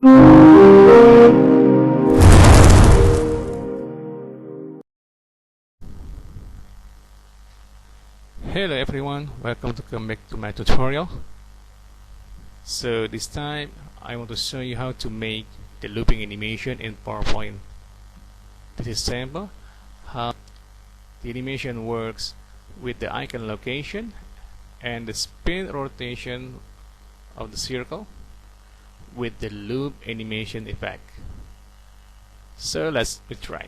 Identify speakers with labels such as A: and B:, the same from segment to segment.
A: Hello everyone, welcome to come back to my tutorial. So this time I want to show you how to make the looping animation in PowerPoint. This is sample how the animation works with the icon location and the spin rotation of the circle with the loop animation effect. So let's try.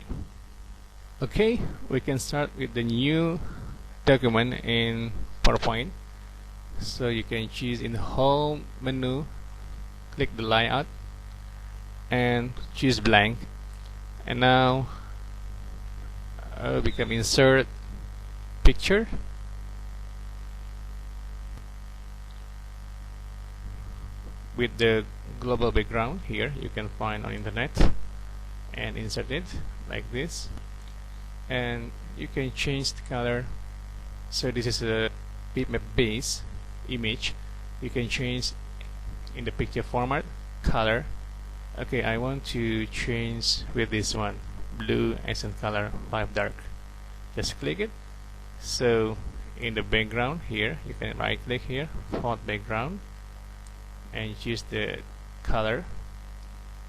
A: Okay, we can start with the new document in PowerPoint. So you can choose in the home menu, click the layout and choose blank, and now we can insert picture with the global background. Here you can find on internet and insert it like this, and you can change the color. So this is a bitmap base image. You can change in the picture format, color. Okay, I want to change with this one, blue accent color 5 dark. Just click it. So in the background here, you can right click here, font background, and choose the color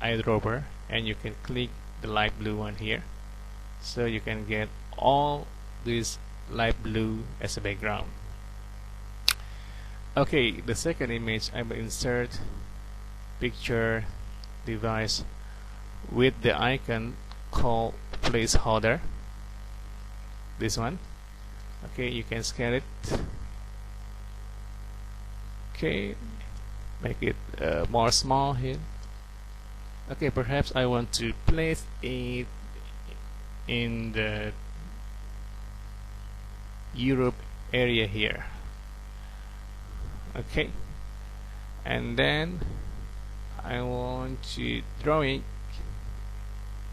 A: eyedropper, and you can click the light blue one here. So you can get all these light blue as a background. Okay, the second image, I will insert picture device with the icon called placeholder, this one. Okay, you can scale it. Okay, make it more small here. Okay, perhaps I want to place it in the Europe area here. Okay, and then I want to draw a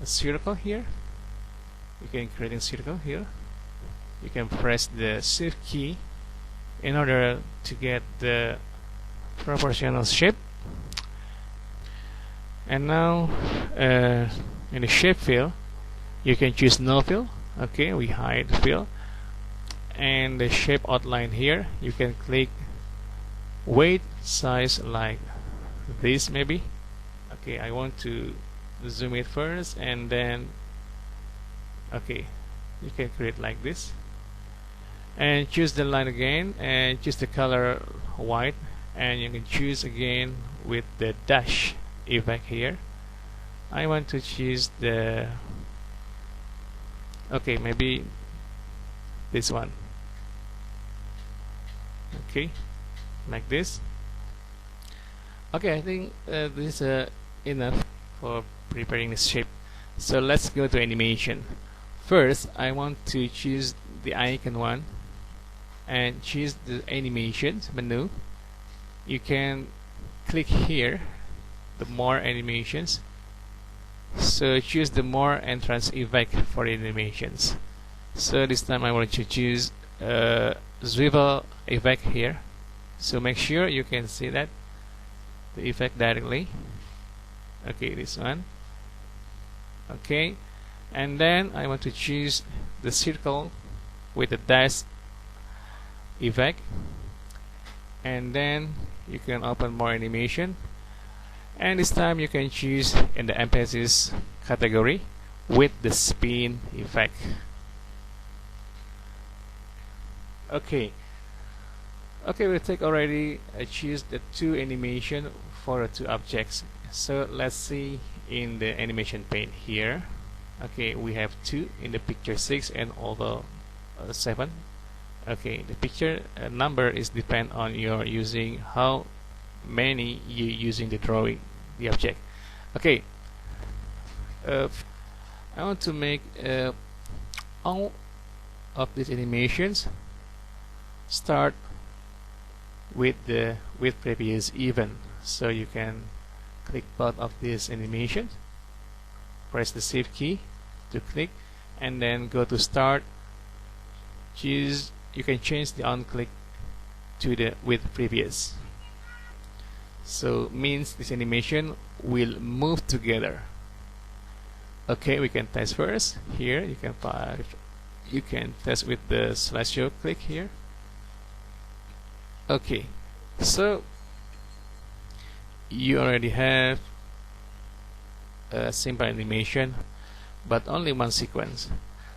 A: circle here. You can create a circle here. You can press the shift key in order to get the proportional shape. And now in the shape field you can choose no fill. Okay, we hide fill, and the shape outline here you can click weight size like this maybe. Okay, I want to zoom it first, and then okay, you can create like this, and choose the line again and choose the color white, and you can choose again with the dash effect here. I want to choose the okay, maybe this one. Okay, like this. Okay, I think this is enough for preparing the shape. So let's go to animation. First I want to choose the icon one and choose the animation menu. You can click here the more animations, so choose the more entrance effect for animations. So this time I want to choose swivel effect here, so make sure you can see that the effect directly. Okay, this one. Okay, and then I want to choose the circle with the dash effect, and then you can open more animation, and this time you can choose in the emphasis category with the spin effect. Okay, we take already choose the two animation for the two objects. So let's see in the animation pane here. Okay, we have two in the picture 6 and also 7. Okay, the picture number is depend on your using how many you using the drawing the object. Okay, I want to make all of these animations start with the with previous even. So you can click both of these animations, press the shift key to click, and then go to start. You can change the on click to the with previous. so means this animation will move together. Okay, we can test first. Here you can test with the slideshow. Click here. Okay, so you already have a simple animation, but only one sequence.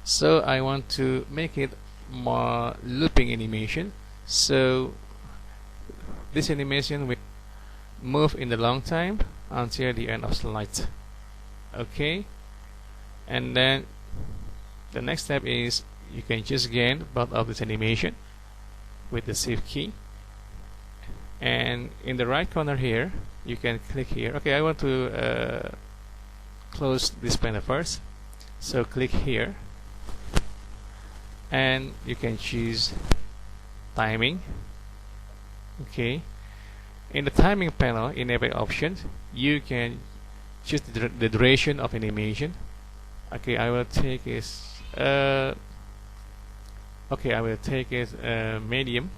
A: So I want to make it more looping animation. So this animation will move in the long time until the end of slide. Okay, and then the next step is you can choose again both of this animation with the shift key, and in the right corner here you can click here. Okay, I want to close this panel first, so click here and you can choose timing. Okay, in the timing panel, in every option you can choose the duration of animation. Okay, I will take is medium,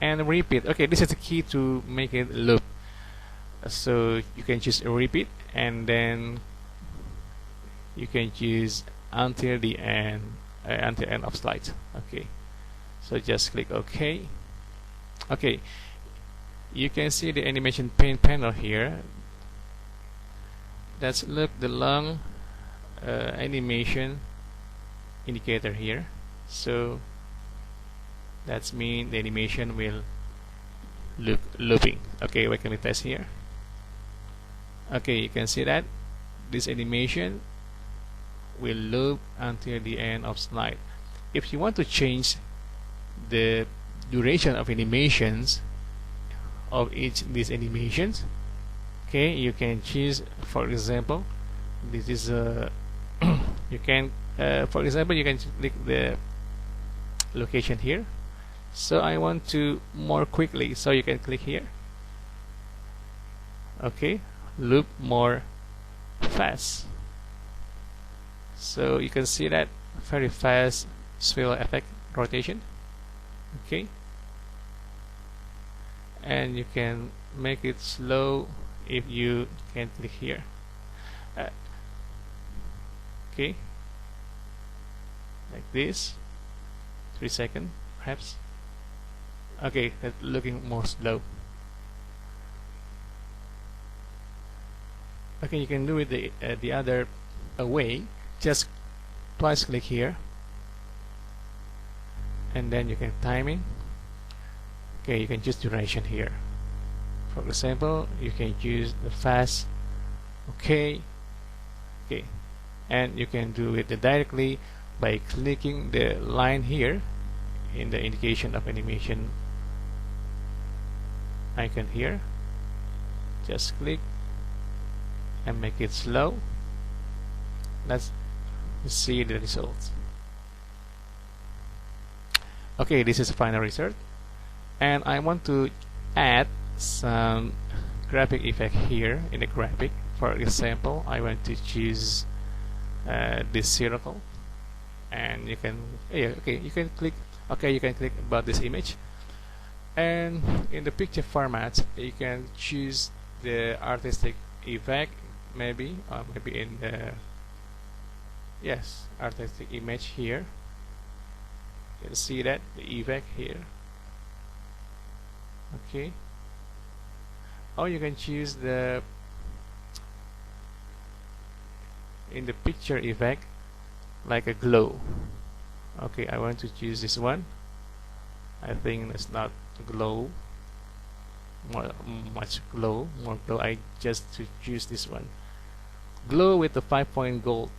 A: and repeat. Okay, this is the key to make it loop. So you can choose a repeat, and then you can choose until the end of slide. Okay, so just click OK. Okay, you can see the animation pane panel here. Let's look the long animation indicator here. So that's mean the animation will looping. Okay, we can test here. Okay, you can see that this animation will loop until the end of slide. If you want to change the duration of animations of each these animations, okay, you can choose, for example, this is you can for example you can click the location here. So I want to more quickly, so you can click here. Okay, loop more fast. So you can see that very fast swivel effect rotation. Okay, and you can make it slow if you can click here. Okay, like this, 3 seconds perhaps. Okay, that's looking more slow. Okay, you can do it the other way. Just twice click here, and then you can timing. Okay, you can choose duration here. For example, you can choose the fast. Okay, and you can do it directly by clicking the line here in the indication of animation icon here. Just click and make it slow. Let's see the results. Okay, this is the final result, and I want to add some graphic effect here in the graphic. For example, I want to choose this circle, and you can you can click about this image, and in the picture format you can choose the artistic effect, maybe in the artistic image here. You can see that the effect here. Okay, or you can choose the in the picture effect like a glow. Okay, I want to choose this one. I think it's not glow, more glow. I just to choose this one, glow with the 5-point gold.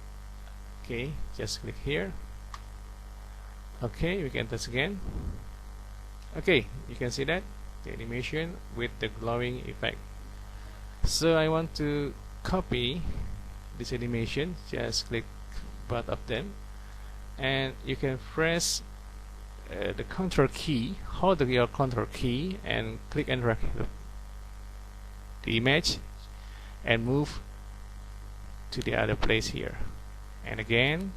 A: Okay, just click here. Okay, we can test again. Okay, you can see that the animation with the glowing effect. So I want to copy this animation. Just click both of them, and you can press the Control key, hold your Control key and click and drag the image and move to the other place here, and again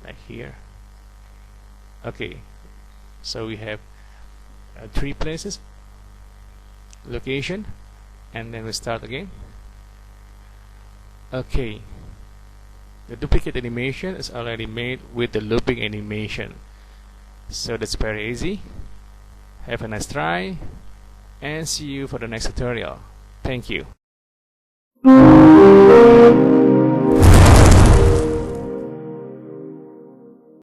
A: like here. Okay, so we have 3 places. location, and then we start again. Okay, the duplicate animation is already made with the looping animation, so that's very easy. Have a nice try, and see you for the next tutorial. Thank you.